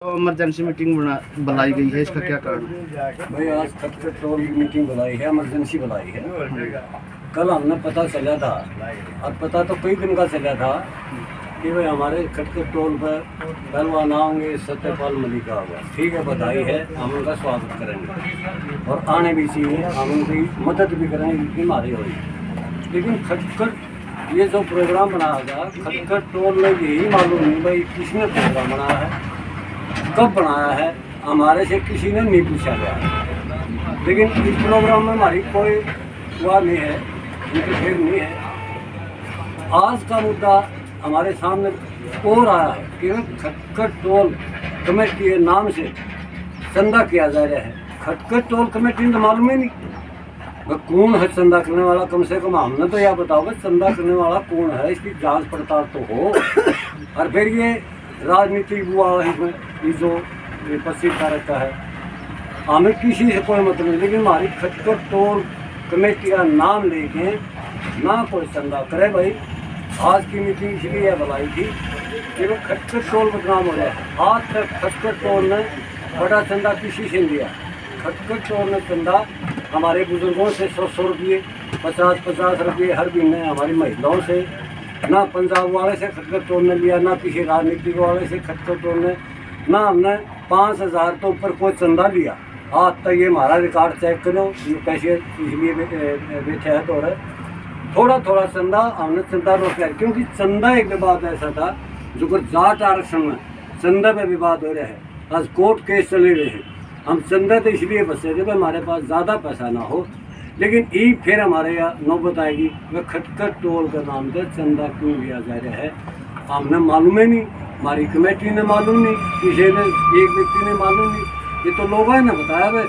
तो emergency meeting बुलाई गई है, इसका क्या कारण है? भाई आज खटखट टोल की मीटिंग बुलाई है, इमरजेंसी बुलाई है। कल हमने पता चला था, अब पता तो कई दिन का चला था कि भाई हमारे खटखट टोल पर पहलवान आएंगे, सत्यपाल मलिक का होगा। ठीक है, बधाई है, हम उनका स्वागत करेंगे और आने भी चाहिए, हम उनकी मदद भी करेंगे जितनी हमारी होगी। लेकिन खटखट ये जो प्रोग्राम बनाया गया, खटखट टोल में यही मालूम नहीं भाई किसने प्रोग्राम बनाया है, कब बनाया है, हमारे से किसी ने नहीं पूछा गया। लेकिन इस प्रोग्राम में हमारी कोई हुआ नहीं है, इंटरफेयर नहीं है। आज का मुद्दा हमारे सामने और आया है कि खटखट टोल कमेटी के नाम से चंदा किया जा रहा है। खटखट टोल कमेटी तो मालूम ही नहीं वह कौन है चंदा करने वाला। कम से कम हमने तो यह बताओ चंदा करने वाला कौन है, इसकी जांच पड़ताल तो हो। और फिर ये राजनीतिक हुआ इसमें ये जो पश्चिम भारत का है, हमें किसी से कोई मतलब नहीं। लेकिन हमारी खटखट टोल कमेटी का नाम लेके ना कोई चंदा करे। भाई आज की मीटिंग इसलिए बुलाई थी कि वो खटखट टोल बदनाम हो रहा है। आज तक खटखट टोल ने बड़ा चंदा किसी से लिया। खटखट टोल ने चंदा हमारे बुजुर्गों से 100 रुपये, 50 रुपये हर महीने हमारी महिलाओं से, ना पंजाब वाले से खटखट टोल ने लिया, ना किसी राजनीतिक वाले से खटखट टोल ने, ना हमने 5000 तो ऊपर कोई चंदा लिया। आज तक ये हमारा रिकॉर्ड चेक करो, ये पैसे इसलिए बैठे है तो थोड़ा थोड़ा चंदा हमने चंदा रोक लिया। क्योंकि चंदा एक विवाद ऐसा था जो जाट आरक्षण में चंदा पे विवाद हो रहा है, आज कोर्ट केस चले रहे हैं। हम चंदा तो इसलिए बचे थे भाई हमारे पास ज़्यादा पैसा ना हो। लेकिन ई फिर हमारे यहाँ नौबत आएगी वह खटखट टोल का नाम से चंदा क्यों लिया जा रहा है, हमने मालूम ही नहीं, हमारी कमेटी ने मालूम नहीं, किसी ने एक व्यक्ति ने मालूम नहीं। ये तो लोगों ने बताया भाई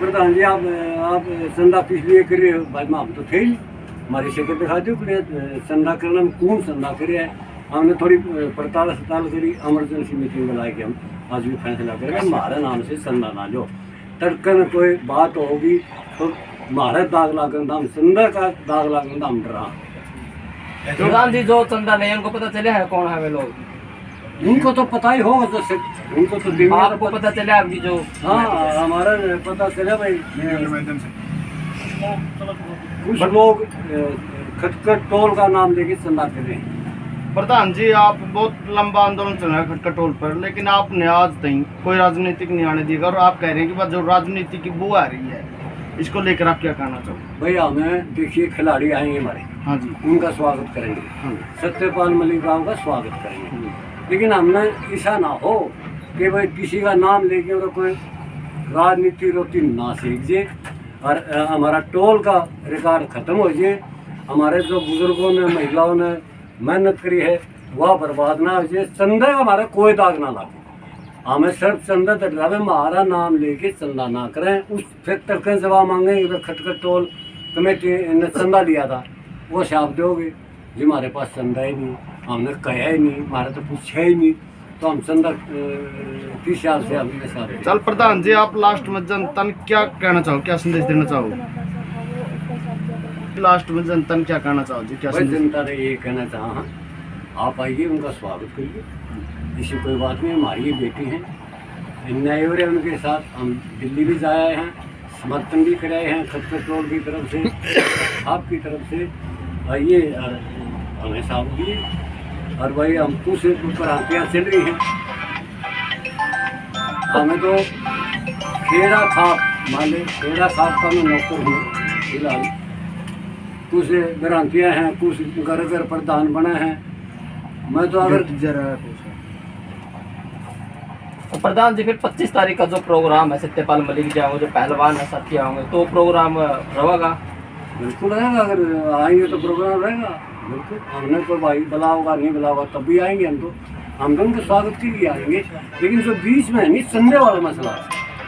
प्रधान जी आप चंदा किस लिए कर रहे हो। भाई हम तो थे ही, हमारी शक्ल दिखा दो चंदा करने में कौन चंदा करे है। हमने थोड़ी पड़ताल करी, इमरजेंसी मीटिंग बुलाई के हम आज भी फैसला करेंगे हमारे नाम से चंदा ना लो। तड़कन कोई बात होगी तो हमारे दाग लागन हम चंदा का दाग लागन हम डरा। प्रधान जी जो चंदा नहीं उनको पता चले है कौन है वे लोग? उनको तो पता ही होगा, तो उनको तो आपको पता चला अभी जो? हाँ हमारा पता चला भाई कुछ लोग खटखट टोल का नाम लेके चंदा कर रहे हैं। प्रधान जी आप बहुत लंबा आंदोलन चल रहा है खटखट टोल पर, लेकिन आपने आज तक कोई राजनीतिक नहीं आने दिया और आप कह रहे हैं कि बस जो राजनीति की बू आ रही है इसको लेकर आप क्या कहना चाहोगे? भाई हमें देखिए खिलाड़ी आएंगे हमारे, हाँ जी, उनका स्वागत करेंगे, सत्यपाल मलिक राव का स्वागत करेंगे। लेकिन हमने ऐसा ना हो कि भाई किसी का नाम लेके उनका कोई राजनीति रोटी ना सीख जाए और हमारा टोल का रिकॉर्ड ख़त्म हो जाए। हमारे जो बुजुर्गों ने महिलाओं ने मेहनत करी है वह बर्बाद ना हो जाए। चंदा का हमारा कोई दाग ना लगे। हमें सिर्फ चंदा तटरावे हमारा नाम लेके चंदा ना करें। उस फिर तड़के जवाब मांगेंगे तो खटखट टोल कमेटी ने चंदा लिया था वो छाप दोगे जी हमारे पास चंदा ही नहीं, हमने कहा ही नहीं, हमारे तो पूछा ही नहीं, तो हम चंदा किस हिसाब से अपने साथ। चल प्रधान जी आप लास्ट में जनता ने क्या कहना चाहो, क्या संदेश देना चाहो? लास्ट में जनता ने क्या कहना चाहो जी? क्या जनता ने ये कहना चाहा आप आइए उनका स्वागत करिए, इसी कोई बात नहीं। हमारी ये बेटी हैं, अन्याय हो रहे हैं उनके साथ। हम दिल्ली भी जाए हैं, समर्थन भी कराए हैं खटखट टोल की तरफ से, आपकी तरफ से आइए और हमें साफ दिए। और भाई हम कुछ क्रांतियाँ चल रही हैं, हमें तो खेड़ा खाप मान लें, खेड़ा खाप का मैं नौकर हूँ फिलहाल। कुछ क्रांतियाँ हैं, कुछ घर घर प्रधान बने हैं। मैं तो अगर तो प्रधान जी फिर 25 तारीख का जो प्रोग्राम है सत्यपाल मलिक जी आएंगे, जो पहलवान है साथी आएंगे, तो प्रोग्राम रहेगा? बिल्कुल रहेगा, अगर आएंगे तो प्रोग्राम रहेगा बिल्कुल। हमने तो भाई बुला होगा नहीं बुला होगा तब भी आएंगे हम तो उनके स्वागत के लिए आएंगे। लेकिन जो बीच में नहीं चंदे वाला मसला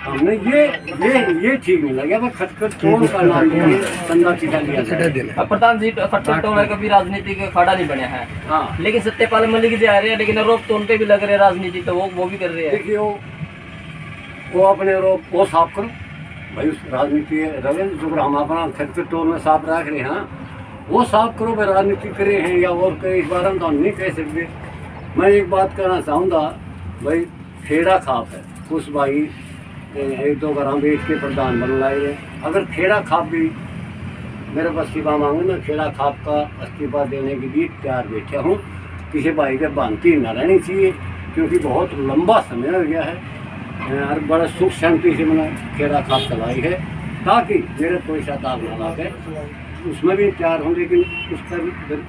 हमने ये ठीक नहीं लगा। खटखट टोल का नाम चंदा चिटा लिया। प्रधान जी खटखट टोल कभी राजनीति का खड़ा नहीं बने हैं, हाँ, लेकिन सत्यपाल मलिक जी आ रहे हैं, लेकिन आरोप तो उन पे भी लग रहे हैं राजनीति, तो वो भी कर रहे हैं। देखिए वो अपने आरोप वो साफ करो भाई, उस राजनीति रवे जो हम अपना खटखट टोल में साफ रख रहे हैं वो साफ करो भाई। राजनीति करे हैं या और कई इस बारे में तो हम नहीं कह सकते। मैं एक बात कहना चाहूँगा भाई, खेड़ा खाप है उस भाई 1-2 ग्राम बेच के प्रधान बन लाए हैं। अगर खेड़ा खाप भी मेरे पास इस्तीफा मांगू ना, खेड़ा खाप का इस्तीफा देने के लिए तैयार बैठा हूँ। किसी भाई के बांधती न रहनी चाहिए, क्योंकि बहुत लंबा समय हो गया है और बड़ा सुख शांति से मैंने खेड़ा खाप चलाई है, ताकि मेरे कोई शताब ना लागे। उसमें भी तैयार हूँ, लेकिन उस पर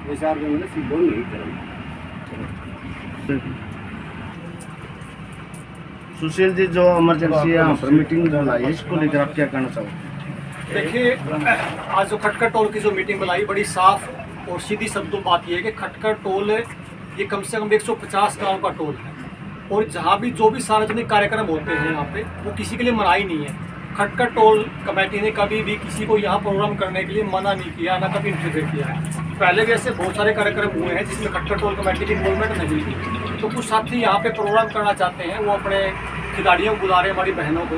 विचार में मैंने सीधो नहीं करूँगा। सुशील जी, जो इमरजेंसी यहाँ पर मीटिंग बुलाई है, इसको लेकर आप क्या कहना चाहोगे? देखिए, आज जो खटकर टोल की जो मीटिंग बुलाई, बड़ी साफ और सीधी शब्दों बात यह है कि खटकर टोल ये कम से कम 150 गाँव का टोल है, और जहाँ भी जो भी सार्वजनिक कार्यक्रम होते हैं यहाँ पे, वो किसी के लिए मनाही नहीं है। खटकर टोल कमेटी ने कभी भी किसी को यहाँ प्रोग्राम करने के लिए मना नहीं किया, ना कभी इंटरफेयर किया है। पहले भी ऐसे बहुत सारे कार्यक्रम हुए हैं जिसमें खटकर टोल कमेटी की इन्वॉल्वमेंट नहीं थी। तो कुछ साथी यहाँ पे प्रोग्राम करना चाहते हैं, वो अपने खिलाड़ियों को बुला रहे हैं, हमारी बहनों को,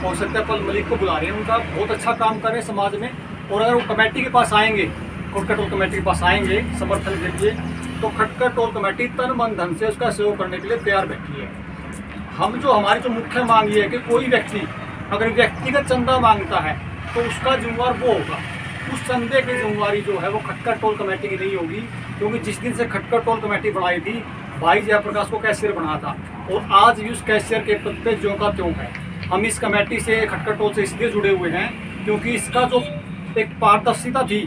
और सत्यपाल मलिक को बुला रहे हैं। उनका बहुत अच्छा काम कर रहे हैं समाज में, और अगर वो कमेटी के पास आएंगे, खटकर टोल कमेटी के पास आएंगे समर्थन के लिए, तो खटकर टोल कमेटी तन मन धन से उसका सहयोग करने के लिए तैयार बैठी है। हमारी जो मुख्य मांग ये है कि कोई व्यक्ति अगर व्यक्तिगत चंदा मांगता है तो उसका जिम्मेवार वो होगा। उस चंदे की जिम्मेवारी जो है वो खटकर टोल कमेटी की नहीं होगी, क्योंकि जिस दिन से खटकर टोल कमेटी बनाई थी, भाई जयप्रकाश को कैशियर बना था, और आज भी उस कैशियर के पद पे ज्यों का त्यों है। हम इस कमेटी से, खटकर टोल से इसलिए जुड़े हुए हैं क्योंकि इसका जो एक पारदर्शिता थी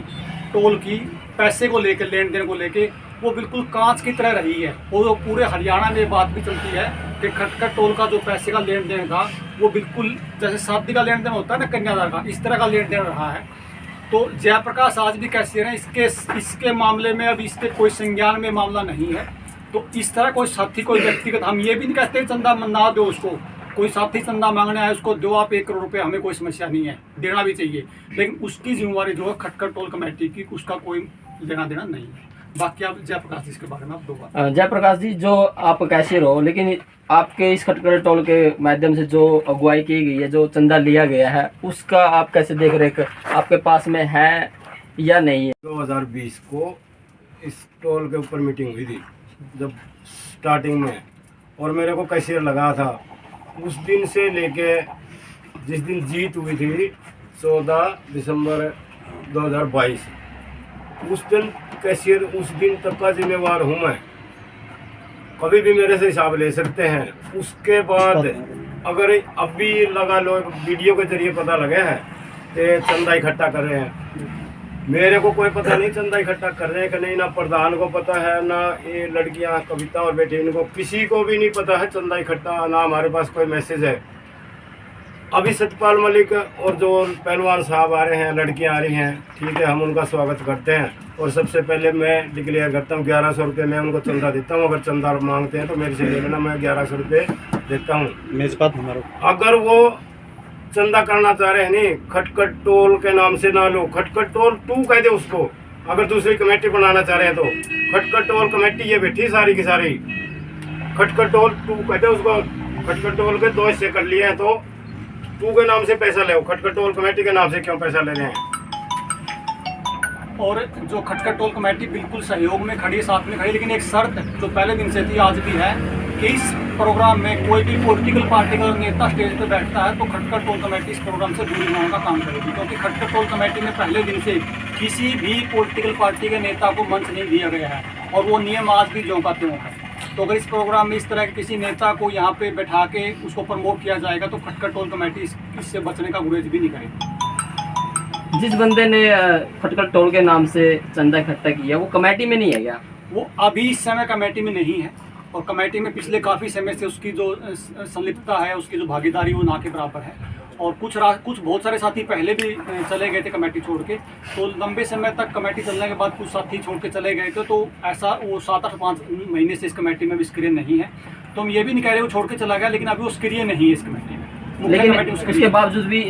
टोल की, पैसे को लेकर, लेन देन को लेकर, वो बिल्कुल कांच की तरह रही है। और पूरे हरियाणा में बात भी चलती है कि खटकर टोल का जो पैसे का लेन देन था, वो बिल्कुल जैसे शादी का लेन देन होता है ना कन्यादान का, इस तरह का लेन देन रहा है। तो जयप्रकाश आज भी कैशियर हैं। इसके मामले में अब इसके कोई संज्ञान में मामला नहीं है। तो इस तरह कोई साथी, कोई व्यक्तिगत, हम ये भी नहीं कहते चंदा ना दो उसको, कोई साथी चंदा मांगने आए उसको दो आप 1 करोड़ रुपये, हमें कोई समस्या नहीं है, देना भी चाहिए, लेकिन उसकी जिम्मेवारी जो है खटकर टोल कमेटी की, उसका कोई लेना देना नहीं है। बाकी आप जयप्रकाश जी इसके बारे में आप दो बात। जयप्रकाश जी, जो आप कैशियर हो, लेकिन आपके इस खटकर टोल के माध्यम से जो अगुवाई की गई है, जो चंदा लिया गया है, उसका आप कैसे देख रेख आपके पास में है या नहीं है? 2020 को इस टोल के ऊपर मीटिंग हुई थी जब स्टार्टिंग में, और मेरे को कैशियर लगा था। उस दिन से लेके जिस दिन जीत हुई थी 14 दिसंबर 2022, उस दिन कैशियर, उस दिन तक का जिम्मेवार हूँ मैं। कभी भी मेरे से हिसाब ले सकते हैं। उसके बाद अगर अभी लगा लो वीडियो के जरिए पता लगे है कि चंदा इकट्ठा कर रहे हैं, मेरे को कोई पता नहीं चंदा इकट्ठा कर रहे हैं कि नहीं, ना प्रधान को पता है, ना ये लड़कियां कविता और बेटी, इनको किसी को भी नहीं पता है चंदा इकट्ठा, ना हमारे पास कोई मैसेज है। अभी सत्यपाल मलिक और जो पहलवान साहब आ रहे हैं, लड़कियां आ रही हैं, ठीक है, हम उनका स्वागत करते हैं। और सबसे पहले मैं डिक्लेयर करता हूँ 1100 रुपये मैं उनको चंदा देता हूँ। अगर चंदा मांगते हैं तो मेरे से ले लेना, मैं 1100 रुपये देता हूँ। अगर वो चंदा करना चाह रहे हैं, नहीं खटकर टोल के नाम से ना लो, खटकर टोल 2 कह दे उसको। अगर दूसरी कमेटी बनाना चाह रहे हैं तो खटकर टोल कमेटी ये बैठी सारी की सारी, खटकर टोल 2 कह दे उसको। खटकर टोल के 2 हिस्से कर लिए हैं तो 2 के नाम से पैसा ले, खटकर टोल कमेटी के नाम से क्यों पैसा ले रहे हैं? और जो खटकर टोल कमेटी बिल्कुल सहयोग में खड़ी, साथ में खड़ी, लेकिन एक शर्त जो पहले दिन से थी, आज भी है, कि इस प्रोग्राम में कोई भी पॉलिटिकल पार्टी का नेता स्टेज पर बैठता है तो खटकर टोल कमेटी इस प्रोग्राम से दूरी होने का काम करेगी। क्योंकि खटकर टोल कमेटी में पहले दिन से किसी भी पॉलिटिकल पार्टी के नेता को मंच नहीं दिया गया है, और वो नियम आज भी ज्यों का त्यों है। तो अगर इस प्रोग्राम में इस तरह के किसी नेता को यहाँ पे बैठा के उसको प्रमोट किया जाएगा तो खटकर टोल कमेटी इससे बचने का गुरेज भी नहीं करेगी। जिस बंदे ने खटकर टोल के नाम से चंदा इकट्ठा किया, वो कमेटी में नहीं है क्या? वो अभी इस समय कमेटी में नहीं है, और कमेटी में पिछले काफ़ी समय से उसकी जो संलिप्तता है, उसकी जो भागीदारी, वो ना के बराबर है। और कुछ बहुत सारे साथी पहले भी चले गए थे कमेटी छोड़ के, तो लंबे समय तक कमेटी चलने के बाद कुछ साथी छोड़ के चले गए थे। तो ऐसा वो 7-8-5 महीने से इस कमेटी में भी सक्रिय नहीं है। तो हम ये भी नहीं कह रहे वो छोड़ के चला गया, लेकिन अभी वो सक्रिय नहीं है इस कमेटी में। लेकिन उसके बावजूद भी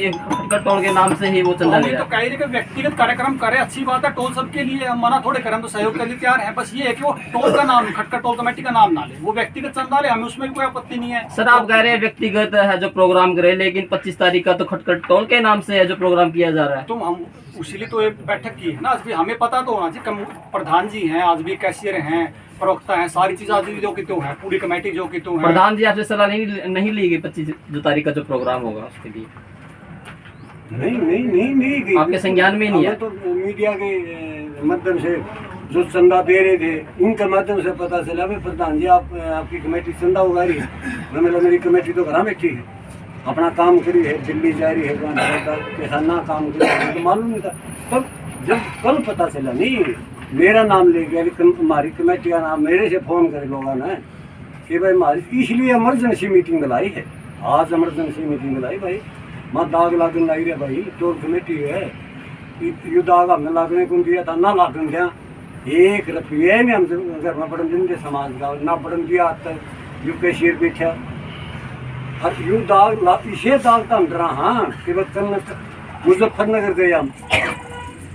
खटखट टोल के नाम से ही वो चंदा हम ले ये रहा तो है। कह रहे कि व्यक्तिगत कार्यक्रम करे, अच्छी बात है, टोल सबके लिए, हम मना थोड़े करें, हम तो सहयोग के लिए तैयार हैं। बस ये है कि वो टोल का नाम, खटखट टोल कमेटी का नाम ना ले, वो व्यक्तिगत चंदा ले, हमें उसमें भी कोई आपत्ति नहीं है। सर आप कह रहे हैं व्यक्तिगत है जो प्रोग्राम करे, लेकिन 25 तारीख का तो खटखट टोल के नाम से है जो प्रोग्राम किया जा रहा है। तो हम इसीलिए तो ये बैठक की है ना, आज भी हमें पता तो होना चाहिए। प्रधान जी हैं, आज भी कैशियर हैं, प्रवक्ता हैं, सारी चीजें आज भी जो कि तो है, पूरी कमेटी जो कि तो है। प्रधान जी आपसे सलाह नहीं ली गई 25 तारीख का जो प्रोग्राम होगा उसके लिए? नहीं की। आपके संज्ञान में ही नहीं है? हमें तो मीडिया के माध्यम से जो चंदा दे रहे थे उनके माध्यम से पता चला भाई प्रधान जी आपकी कमेटी चंदा उगा रही है। मैं मतलब मेरी कमेटी तो घर बैठी है, अपना काम करी है, दिल्ली जा रही है, किसाना काम करी है, तो मालूम नहीं था। तब जब कल पता चला, नहीं मेरा नाम ले गया, हमारी कमेटी का नाम मेरे से फ़ोन करे लोगों ने कि भाई हमारी, इसलिए इमरजेंसी मीटिंग बुलाई है। आज इमरजेंसी मीटिंग बुलाई भाई, मैं दाग लागन लाई रहा भाई, टोल कमेटी है, ये दाग हमने लागने को दिया था, ना लागन दिया 1 रुपये ने हमसे घर में पढ़न दिन समाज का ना पढ़न दिया आज तक। यू कैशियर बैठा और यू दाग इसे दाग तो हम डरा। हाँ कि कल मुजफ्फरनगर गए हम,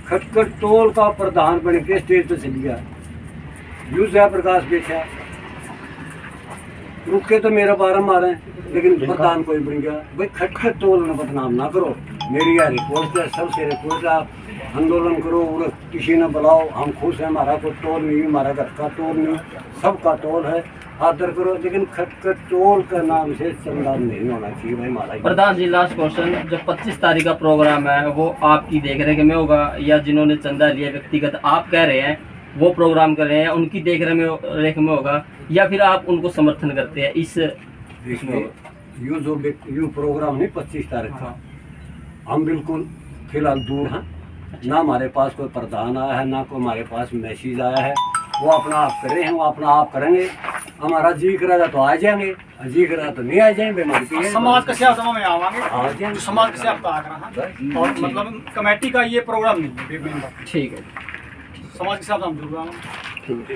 खटखट टोल का प्रधान बन के स्टेज पे चल गया, यू जयप्रकाश बैठा, रुक के तो मेरा बारह मारे, लेकिन प्रधान कोई बन गया। भाई खटखट टोल में बदनाम ना करो, मेरी यह रिपोर्ट है, सबसे रिपोर्ट है, आप आंदोलन करो और किसी ने बुलाओ, हम खुश हैं, हमारा कोई टोल नहीं, हमारा घर का टोल नहीं, सबका टोल है, आदर करो, लेकिन खटखट टोल का नाम से चंदा नहीं होना चाहिए भाई हमारा। प्रधान जी लास्ट क्वेश्चन, जो 25 तारीख का प्रोग्राम है वो आपकी देख रेख में होगा या जिन्होंने चंदा लिया व्यक्तिगत आप कह रहे हैं वो प्रोग्राम कर रहे हैं उनकी देख रेख में होगा, या फिर आप उनको समर्थन करते हैं इस? यू प्रोग्राम नहीं 25 तारीख का, हम बिल्कुल फिलहाल दूर हैं, ना हमारे पास कोई प्रधान आया है, ना कोई हमारे पास मैसेज आया है। वो अपना आप कर रहे हैं, वो अपना आप करेंगे, हमारा जी करेगा तो आ जाएंगे, जी करेगा तो नहीं आ जाएंगे, बेमारी समाज का सेवा सभा में आवांगे, आ जाएंगे, समाज का सेवा आ रहा, और मतलब कमेटी का ये प्रोग्राम नहीं है। ठीक है, समाज के साथ हम जुड़ रहा हूँ। ठीक है।